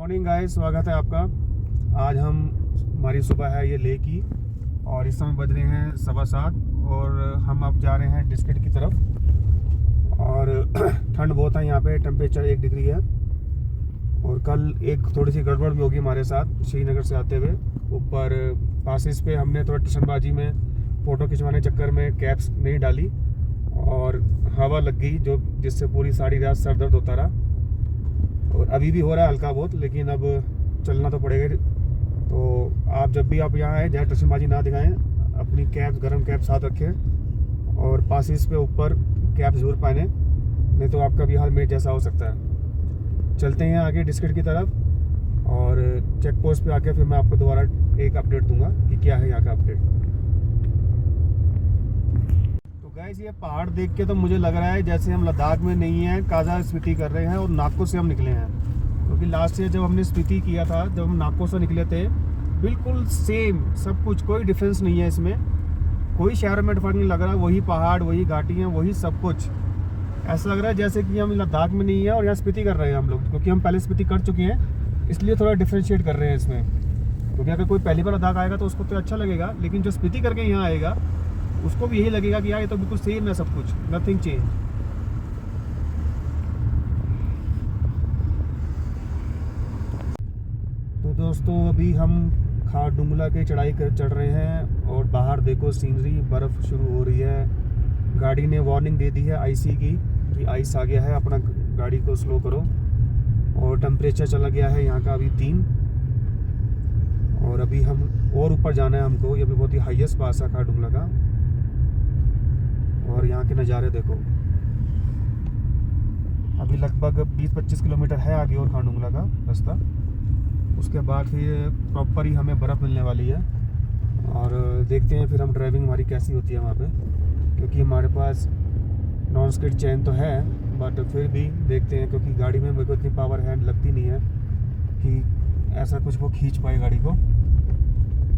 Morning guys, स्वागत है आपका। आज हमारी सुबह है ये लेह की और इस समय बज रहे हैं 7:15 और हम अब जा रहे हैं डिस्ट्रिक्ट की तरफ। और ठंड बहुत है यहाँ पे, टेम्परेचर 1 डिग्री है। और कल एक थोड़ी सी गड़बड़ भी होगी हमारे साथ श्रीनगर से आते हुए। ऊपर पासिस पे हमने थोड़ा टिशनबाजी में फ़ोटो खिंचवाने चक्कर में कैप्स नहीं डाली और हवा लग गई जिससे पूरी सारी रात सर दर्द होता रहा। और अभी भी हो रहा है हल्का बहुत, लेकिन अब चलना तो पड़ेगा। तो आप जब भी आप यहाँ आए, जहाँ टशनबाजी ना दिखाएं, अपनी कैप्स, गर्म कैप साथ रखें और पासिस पे ऊपर कैप ज़रूर पहने, नहीं तो आपका भी हाल मेरे जैसा हो सकता है। चलते हैं आगे डिस्ट्रिक्ट की तरफ और चेक पोस्ट पे आके फिर मैं आपको दोबारा एक अपडेट दूंगा कि क्या है यहाँ का अपडेट। गाइस, ये पहाड़ देख के तो मुझे लग रहा है जैसे हम लद्दाख में नहीं है, काजा स्पीति कर रहे हैं और नाको से हम निकले हैं। क्योंकि लास्ट ईयर जब हमने स्पीति किया था, जब हम नाको से निकले थे, बिल्कुल सेम सब कुछ, कोई डिफरेंस नहीं है इसमें, कोई शहर में फर्क नहीं लग रहा। वही पहाड़, वही घाटियाँ, वही सब कुछ। ऐसा लग रहा है जैसे कि हम लद्दाख में नहीं है और यहाँ स्पीति कर रहे हैं हम लोग, क्योंकि हम पहले स्पीति कर चुके हैं, इसलिए थोड़ा डिफ्रेंशिएट कर रहे हैं इसमें। क्योंकि अगर कोई पहली बार लद्दाख आएगा तो उसको तो अच्छा लगेगा, लेकिन जो स्पीति करके यहाँ आएगा उसको भी यही लगेगा कि यार ये तो बिल्कुल सेम है सब कुछ, नथिंग चेंज। तो दोस्तों, अभी हम खारदुंगला की चढ़ाई कर चढ़ रहे हैं और बाहर देखो सीनरी, बर्फ़ शुरू हो रही है। गाड़ी ने वार्निंग दे दी है आईसी की कि आइस आ गया है, अपना गाड़ी को स्लो करो। और टेम्परेचर चला गया है यहाँ का अभी 3। और अभी हम और ऊपर जाना है हमको। ये भी बहुत ही हाईएस्ट पास है खारदुंगला का। और यहाँ के नज़ारे देखो। अभी लगभग 20-25 किलोमीटर है आगे और खारदुंगला का रास्ता। उसके बाद फिर प्रॉपर ही हमें बर्फ़ मिलने वाली है। और देखते हैं फिर हम ड्राइविंग हमारी कैसी होती है वहाँ पे, क्योंकि हमारे पास नॉन स्किड चेन तो है, बट फिर भी देखते हैं, क्योंकि गाड़ी में मेरे को इतनी पावर हैंड लगती नहीं है कि ऐसा कुछ वो खींच पाए गाड़ी को।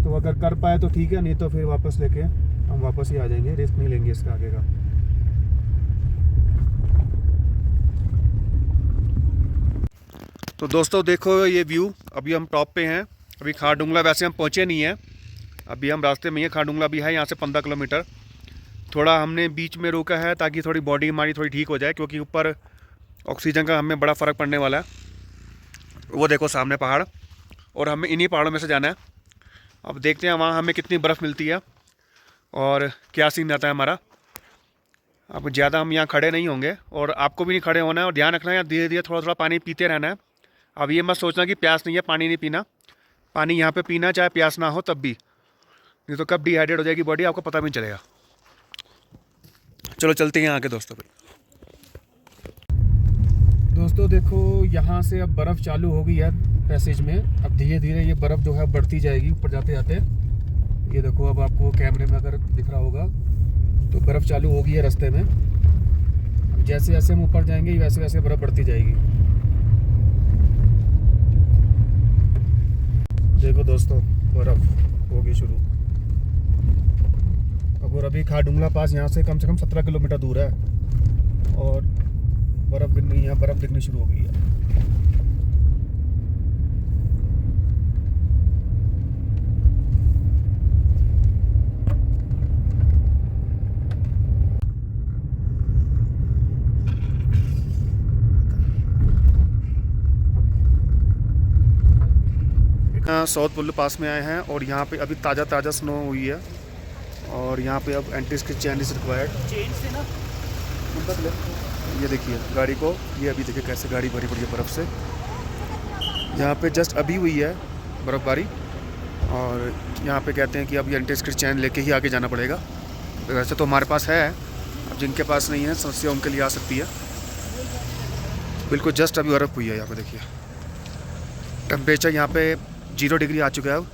तो अगर कर पाए तो ठीक है, नहीं तो फिर वापस लेके हम वापस ही आ जाएंगे, रिस्क नहीं लेंगे इसका आगे का। तो दोस्तों देखो ये व्यू, अभी हम टॉप पे हैं। अभी खारदुंगला वैसे हम पहुँचे नहीं हैं, अभी हम रास्ते में ही हैं। खारदुंगला भी है यहाँ से 15 किलोमीटर। थोड़ा हमने बीच में रोका है ताकि थोड़ी बॉडी हमारी थोड़ी ठीक हो जाए, क्योंकि ऊपर ऑक्सीजन का हमें बड़ा फ़र्क पड़ने वाला है। वो देखो सामने पहाड़, और हमें इन्हीं पहाड़ों में से जाना है। अब देखते हैं वहाँ हमें कितनी बर्फ़ मिलती है और क्या सीन रहता है हमारा। अब ज़्यादा हम यहाँ खड़े नहीं होंगे और आपको भी नहीं खड़े होना है, और ध्यान रखना है धीरे धीरे थोड़ा थोड़ा पानी पीते रहना है। अब ये मत सोचना कि प्यास नहीं है, पानी नहीं पीना। पानी यहाँ पे पीना, चाहे प्यास ना हो तब भी, नहीं तो कब डिहाइड्रेट हो जाएगी बॉडी आपको पता भी नहीं चलेगा। चलो चलते हैं यहाँ के दोस्तों। दोस्तों देखो, यहाँ से अब बर्फ़ चालू हो गई है पैसेज में। अब धीरे धीरे ये बर्फ़ जो है बढ़ती जाएगी ऊपर जाते जाते। ये देखो, अब आपको कैमरे में अगर दिख रहा होगा तो बर्फ़ चालू हो गई है रास्ते में। जैसे जैसे हम ऊपर जाएंगे वैसे वैसे बर्फ़ बढ़ती जाएगी। देखो दोस्तों, बर्फ़ होगी शुरू। और अभी खारदुंगला पास यहाँ से कम 17 किलोमीटर दूर है और बर्फ़ गिरनी, यहाँ बर्फ़ दिखनी शुरू हो गई है। साउथ पुल पास में आए हैं और यहाँ पे अभी ताज़ा स्नो हुई है। और यहाँ पे अब anti skid chain is required. ये देखिए गाड़ी को, ये अभी देखिए कैसे गाड़ी भरी पड़ी है बर्फ़ से। यहाँ पे जस्ट अभी हुई है बर्फ़बारी, और यहाँ पे कहते हैं कि अब ये एंटी स्किड चेन लेके ही आगे जाना पड़ेगा। वैसे तो हमारे पास है, अब जिनके पास नहीं है समस्या उनके लिए आ सकती है। बिल्कुल जस्ट अभी बर्फ़ हुई है। यहाँ पे देखिए टेम्परेचर यहाँ पे 0 डिग्री आ चुका है अब,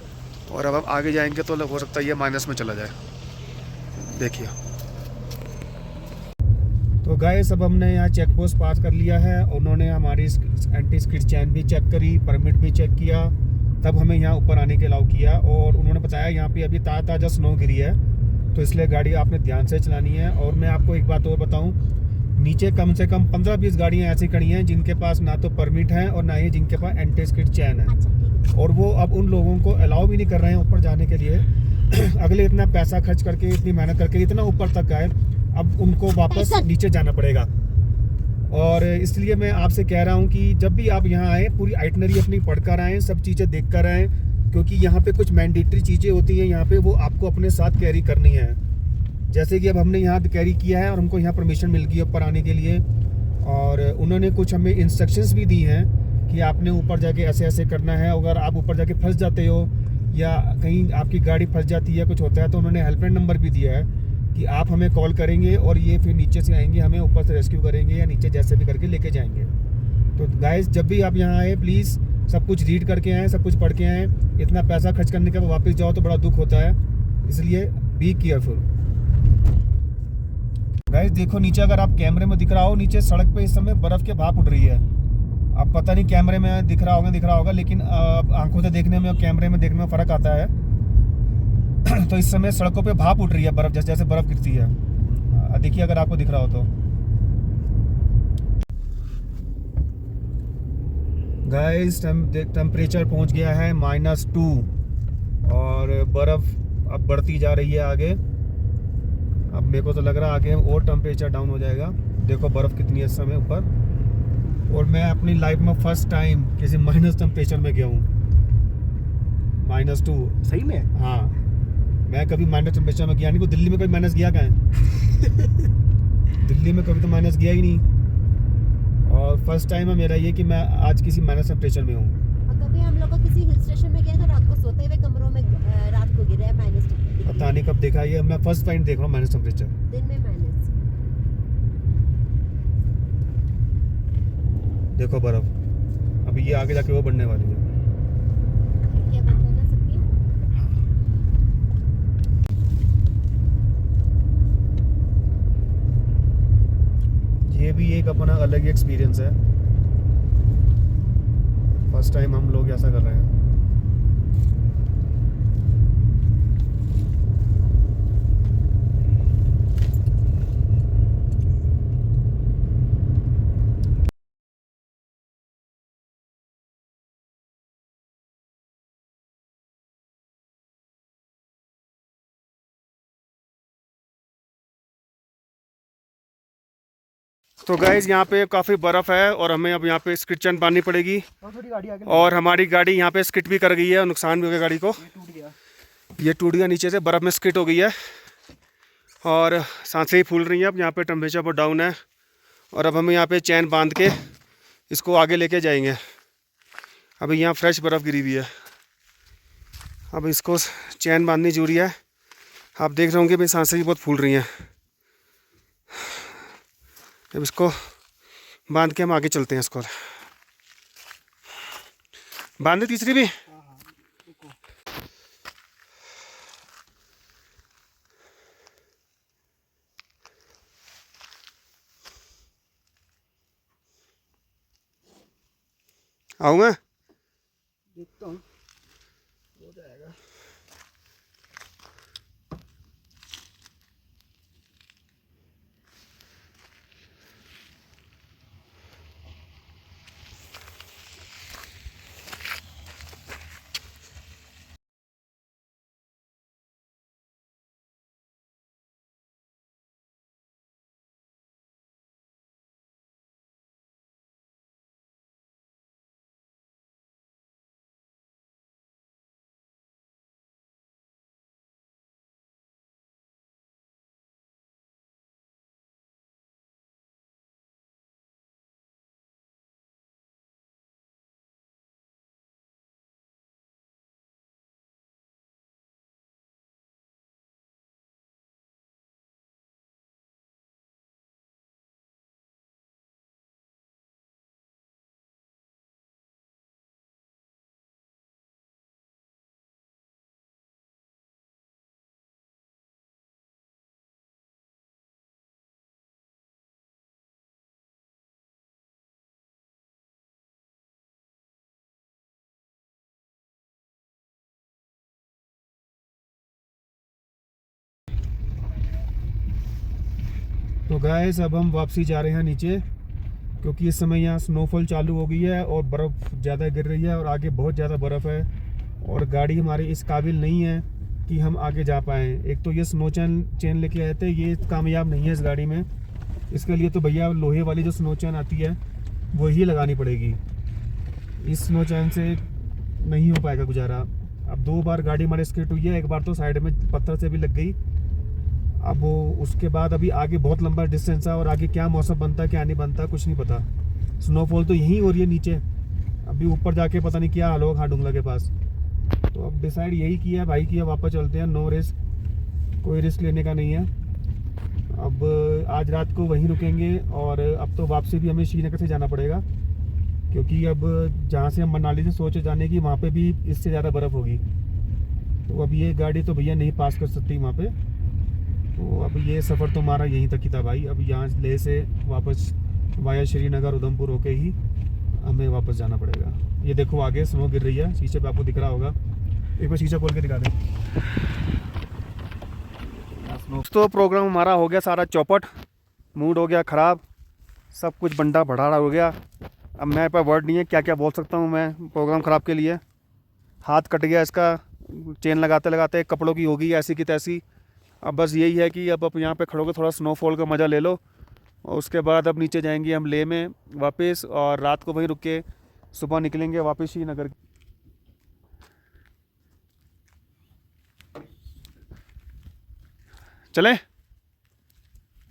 और अब हम आगे जाएंगे तो हो सकता है ये माइनस में चला जाए। देखिए तो गाइस, अब हमने यहाँ चेक पोस्ट पास कर लिया है। उन्होंने हमारी एंटी स्किड चैन भी चेक करी, परमिट भी चेक किया, तब हमें यहाँ ऊपर आने के अलाउ किया। और उन्होंने बताया यहाँ पे अभी ताज़ा स्नो गिरी है, तो इसलिए गाड़ी आपने ध्यान से चलानी है। और मैं आपको एक बात और बताऊँ नीचे कम से कम 15-20 गाड़ियाँ ऐसी खड़ी हैं जिनके पास ना तो परमिट है और ना ही जिनके पास एंटी स्किड चैन है। अच्छा ठीक है। और वो अब उन लोगों को अलाउ भी नहीं कर रहे हैं ऊपर जाने के लिए। अगले इतना पैसा खर्च करके, इतनी मेहनत करके इतना ऊपर तक गए, अब उनको वापस नीचे जाना पड़ेगा। और इसलिए मैं आपसे कह रहा हूँ कि जब भी आप यहाँ आएँ पूरी आइटनरी अपनी पढ़ कर आएँ, सब चीज़ें देख कर आएँ, क्योंकि यहाँ पे कुछ मैंडेटरी चीज़ें होती हैं यहाँ पे, वो आपको अपने साथ कैरी करनी है। जैसे कि अब हमने यहाँ कैरी किया है और हमको यहाँ परमिशन मिल गई ऊपर आने के लिए, और उन्होंने कुछ हमें इंस्ट्रक्शंस भी दी हैं कि आपने ऊपर जाके ऐसे ऐसे करना है। अगर आप ऊपर जाके फंस जाते हो या कहीं आपकी गाड़ी फंस जाती है, कुछ होता है, तो उन्होंने हेल्पलाइन नंबर भी दिया है कि आप हमें कॉल करेंगे और ये फिर नीचे से आएंगे, हमें ऊपर से रेस्क्यू करेंगे या नीचे जैसे भी करके लेके जाएंगे। तो गाइस, जब भी आप यहाँ आए प्लीज़ सब कुछ रीड करके आएँ, सब कुछ पढ़ के आएँ। इतना पैसा खर्च करने के बाद वापस जाओ तो बड़ा दुख होता है, इसलिए बी केयरफुल। गाइस देखो नीचे, अगर आप कैमरे में दिख रहा हो, नीचे सड़क पे इस समय बर्फ़ के भाप उड़ रही है। अब पता नहीं कैमरे में दिख रहा होगा, लेकिन आंखों से देखने में और कैमरे में देखने में फ़र्क आता है। तो इस समय सड़कों पे भाप उड़ रही है, बर्फ़ जैसे जैसे बर्फ़ गिरती है। देखिए अगर आपको दिख रहा हो तो। गाइस टेम्परेचर पहुंच गया है -2 और बर्फ़ अब बढ़ती जा रही है आगे। अब मेरे को तो लग रहा है आगे और टेम्परेचर डाउन हो जाएगा। देखो बर्फ़ कितनी है इस समय ऊपर। और मैं अपनी लाइफ में फर्स्ट टाइम किसी माइनस टेम्परेचर में गया हूँ। -2 सही में? हाँ, मैं कभी माइनस टेम्परेचर में गया नहीं। को दिल्ली में कभी माइनस गया कहाँ है? दिल्ली में कभी तो माइनस गया ही नहीं, और फर्स्ट टाइम है मेरा ये कि मैं आज किसी माइनस टेम्परेचर में हूँ। और कभी हम लोग को किसी हिल स्टेशन में गए तो रात को सोते हुए कमरों में रात को गिरे माइनस पता नहीं कब देखा, ये मैं फर्स्ट टाइम देख रहा हूँ माइनस टेम्परेचर। दिन में माइनस। देखो बर्फ़, अभी ये आगे जाके वो बढ़ने वाली है। खिड़कियां बंद है ना सबकी। ये भी एक अपना अलग ही एक्सपीरियंस है। फर्स्ट टाइम हम लोग ऐसा कर रहे हैं। तो गाइज यहाँ पे काफ़ी बर्फ़ है और हमें अब यहाँ पे स्किट चैन बांधनी पड़ेगी। थोड़ी गाड़ी आगे और हमारी गाड़ी यहाँ पे स्किट भी कर गई है और नुकसान भी हो गया गाड़ी को। टूट गया। ये टूट गया नीचे से, बर्फ़ में स्किट हो गई है और सांसें ही फूल रही हैं। अब यहाँ पे टेम्परेचर बहुत डाउन है और अब हम यहाँ पे चैन बांध के इसको आगे लेके जाएंगे। अभी यहाँ फ्रेश बर्फ़ गिरी हुई है, अब इसको चैन बांधनी जरूरी है। आप देख रहे होंगे भाई सांसें भी बहुत फूल रही हैं। अब इसको बांध के हम आगे चलते हैं। इसको बांधे तीसरी भी। आऊँ मैं? देखता हूँ। तो गाइस अब हम वापसी जा रहे हैं नीचे, क्योंकि इस समय यहाँ स्नोफॉल चालू हो गई है और बर्फ़ ज़्यादा गिर रही है और आगे बहुत ज़्यादा बर्फ़ है और गाड़ी हमारी इस काबिल नहीं है कि हम आगे जा पाएँ। एक तो ये स्नो चेन लेके आए थे, ये कामयाब नहीं है इस गाड़ी में। इसके लिए तो भैया लोहे वाली जो स्नो चेन आती है वही लगानी पड़ेगी। इस स्नो चैन से नहीं हो पाएगा गुजारा। अब 2 बार गाड़ी हमारे स्किड हुई है, एक बार तो साइड में पत्थर से भी लग गई। अब वो उसके बाद अभी आगे बहुत लंबा डिस्टेंस है और आगे क्या मौसम बनता क्या नहीं बनता कुछ नहीं पता। स्नोफॉल तो यहीं हो रही है नीचे, अभी ऊपर जाके पता नहीं क्या हाल होगा खाडुंगला के पास। तो अब डिसाइड यही किया है भाई कि अब वापस चलते हैं, नो रिस्क, कोई रिस्क लेने का नहीं है। अब आज रात को वहीं रुकेंगे और अब तो वापसी भी हमें श्रीनगर से जाना पड़ेगा, क्योंकि अब जहाँ से हम मनाली से सोचे जाने की वहाँ पे भी इससे ज़्यादा बर्फ़ होगी। तो अब ये गाड़ी तो भैया नहीं पास कर सकती वहाँ पे। तो अब ये सफ़र तो हमारा यहीं तक ही था भाई। अब यहाँ लेह से वापस वाया श्रीनगर उधमपुर होके ही हमें वापस जाना पड़ेगा। ये देखो आगे स्नो गिर रही है, शीशे पे आपको दिख रहा होगा, एक बार शीशा खोल के दिखा दें। तो प्रोग्राम हमारा हो गया सारा चौपट, मूड हो गया ख़राब, सब कुछ बंटा भड़ाड़ा हो गया। अब मेरे पास वर्ड नहीं है क्या क्या बोल सकता हूँ मैं प्रोग्राम ख़राब के लिए। हाथ कट गया इसका, चेन लगाते लगाते कपड़ों की हो गई ऐसी की तैसी। अब बस यही है कि अब यहाँ पे खड़ोगे थोड़ा स्नोफॉल का मज़ा ले लो और उसके बाद अब नीचे जाएंगे हम लेह में वापस, और रात को वहीं रुक के सुबह निकलेंगे वापस श्रीनगर। चलें,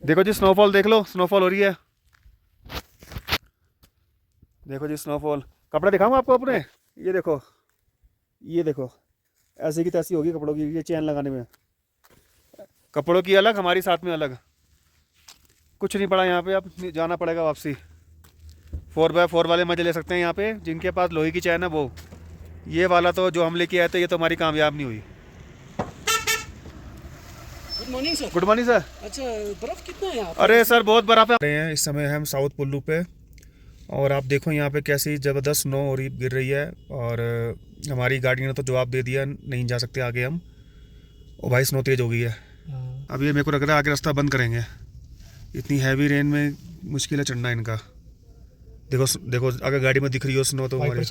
देखो जी स्नोफॉल देख लो, स्नोफॉल हो रही है, देखो जी स्नोफॉल। कपड़े दिखाऊँ आपको अपने, ये देखो, ये देखो ऐसी की तैसी होगी कपड़ों की। ये चैन लगाने में कपड़ों की अलग, हमारी साथ में अलग, कुछ नहीं पड़ा यहाँ पे। अब जाना पड़ेगा वापसी। 4x4 वाले मज़े ले सकते हैं यहाँ पे, जिनके पास लोहे की चैन है वो। ये वाला तो जो हम लेके आए थे ये तो हमारी कामयाब नहीं हुई। Good morning sir. Good morning sir. अच्छा, बर्फ कितना है यहाँ? अरे सर बहुत बर्फ है। इस समय हम साउथ कुल्लू पे और आप देखो यहाँ पे कैसी ज़बरदस्त स्नो हो रही गिर रही है और हमारी गाड़ी ने तो जवाब दे दिया, नहीं जा सकते आगे हम। ओ भाई स्नो तेज़ हो गई है। अब ये मेरे को लग रहा है आगे रास्ता बंद करेंगे, इतनी हैवी रेन में मुश्किल है चढ़ना इनका। देखो देखो अगर गाड़ी में दिख रही हो स्नो तो हमारे,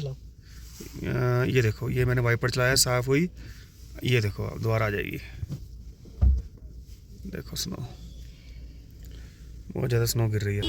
ये देखो, ये मैंने वाइपर चलाया, साफ़ हुई, ये देखो अब दोबारा आ जाएगी। देखो स्नो, बहुत ज़्यादा स्नो गिर रही है।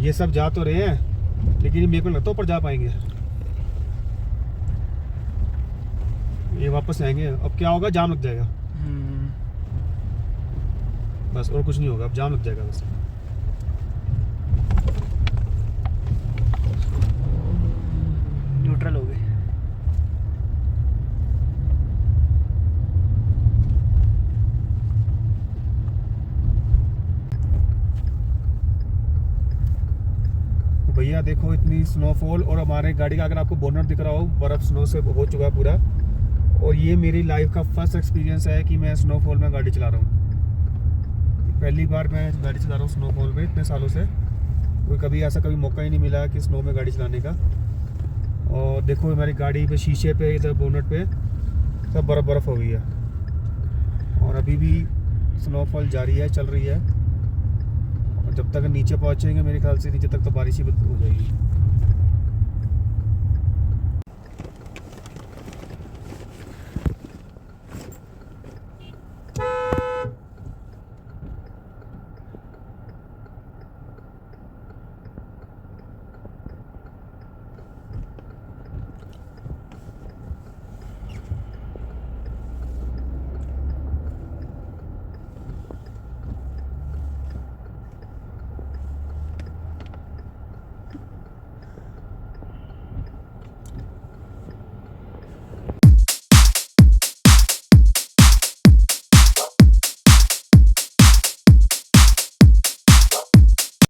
ये सब जा तो रहे हैं लेकिन मेरे को लगता है ऊपर जा पाएंगे। ये वापस आएंगे, अब क्या होगा, जाम लग जाएगा बस, और कुछ नहीं होगा, अब जाम लग जाएगा बस। न्यूट्रल हो गए। भैया देखो इतनी स्नोफॉल, और हमारे गाड़ी का अगर आपको बोनट दिख रहा हो बर्फ़ स्नो से हो चुका है पूरा। और ये मेरी लाइफ का फर्स्ट एक्सपीरियंस है कि मैं स्नोफॉल में गाड़ी चला रहा हूँ। पहली बार मैं गाड़ी चला रहा हूँ स्नोफॉल में इतने सालों से। कोई कभी ऐसा कभी मौका ही नहीं मिला कि स्नो में गाड़ी चलाने का। और देखो हमारी गाड़ी पे शीशे पे, इधर बोनट पे सब बर्फ़ हो गई है और अभी भी स्नोफॉल जारी है, चल रही है। और जब तक नीचे पहुँचेंगे मेरे ख्याल से नीचे तक तो बारिश ही हो जाएगी।